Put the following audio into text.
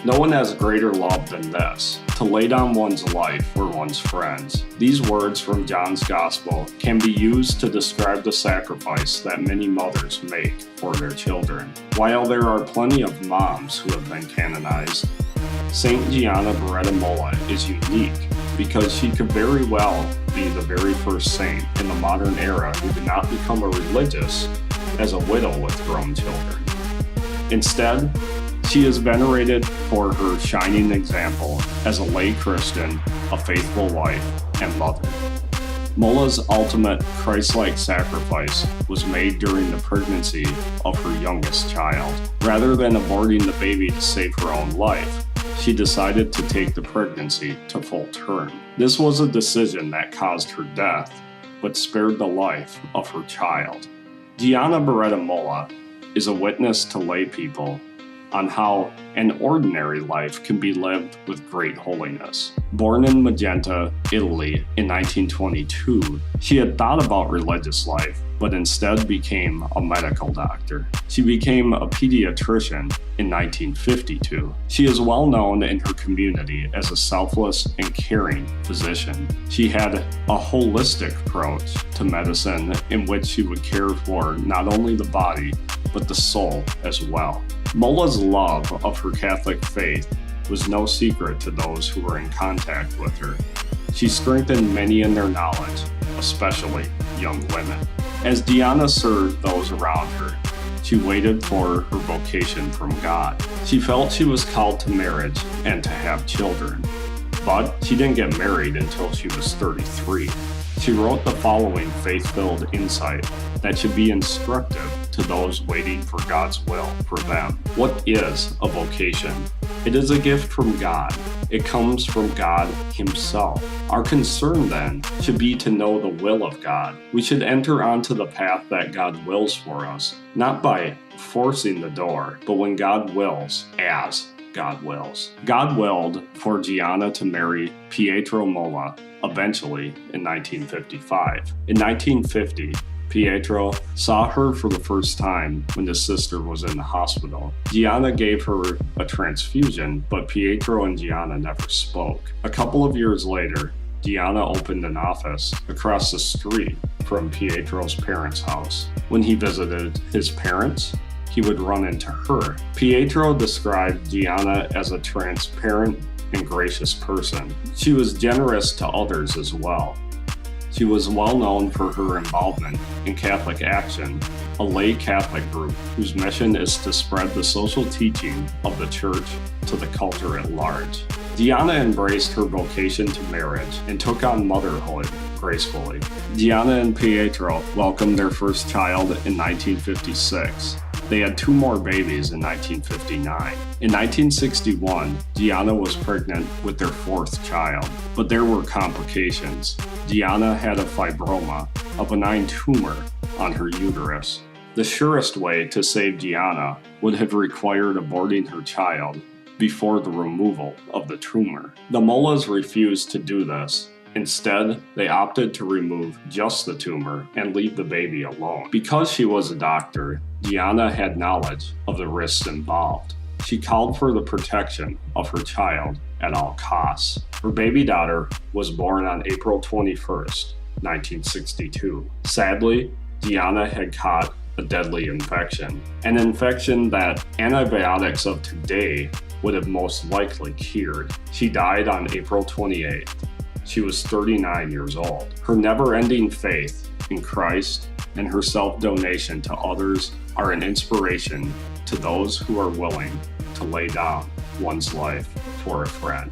No one has greater love than this, to lay down one's life for one's friends. These words from John's Gospel can be used to describe the sacrifice that many mothers make for their children. While there are plenty of moms who have been canonized, Saint Gianna Beretta Molla is unique because she could very well be the very first saint in the modern era who did not become a religious as a widow with grown children. Instead, she is venerated for her shining example as a lay Christian, a faithful wife, and mother. Molla's ultimate Christ-like sacrifice was made during the pregnancy of her youngest child. Rather than aborting the baby to save her own life, she decided to take the pregnancy to full term. This was a decision that caused her death, but spared the life of her child. Gianna Beretta Molla is a witness to lay people on how an ordinary life can be lived with great holiness. Born in Magenta, Italy in 1922, she had thought about religious life, but instead became a medical doctor. She became a pediatrician in 1952. She is well known in her community as a selfless and caring physician. She had a holistic approach to medicine in which she would care for not only the body, but the soul as well. Molla's love of her Catholic faith was no secret to those who were in contact with her. She strengthened many in their knowledge, especially young women. As Gianna served those around her, she waited for her vocation from God. She felt she was called to marriage and to have children, but she didn't get married until she was 33. She wrote the following faith-filled insight that should be instructive to those waiting for God's will for them. What is a vocation? It is a gift from God. It comes from God Himself. Our concern then should be to know the will of God. We should enter onto the path that God wills for us, not by forcing the door, but when God wills, as God wills. God willed for Gianna to marry Pietro Molla eventually in 1955. In 1950, Pietro saw her for the first time when his sister was in the hospital. Gianna gave her a transfusion, but Pietro and Gianna never spoke. A couple of years later, Gianna opened an office across the street from Pietro's parents' house. When he visited his parents, he would run into her. Pietro described Gianna as a transparent and gracious person. She was generous to others as well. She was well known for her involvement in Catholic Action, a lay Catholic group whose mission is to spread the social teaching of the Church to the culture at large. Gianna embraced her vocation to marriage and took on motherhood gracefully. Gianna and Pietro welcomed their first child in 1956. They had 2 more babies in 1959. In 1961, Gianna was pregnant with their 4th child, but there were complications. Gianna had a fibroma, a benign tumor, on her uterus. The surest way to save Gianna would have required aborting her child before the removal of the tumor. The Mollas refused to do this. Instead, they opted to remove just the tumor and leave the baby alone. Because she was a doctor, Gianna had knowledge of the risks involved. She called for the protection of her child at all costs. Her baby daughter was born on April 21st, 1962. Sadly, Gianna had caught a deadly infection, an infection that antibiotics of today would have most likely cured. She died on April 28th. She was 39 years old. Her never-ending faith in Christ and her self-donation to others are an inspiration to those who are willing to lay down one's life for a friend.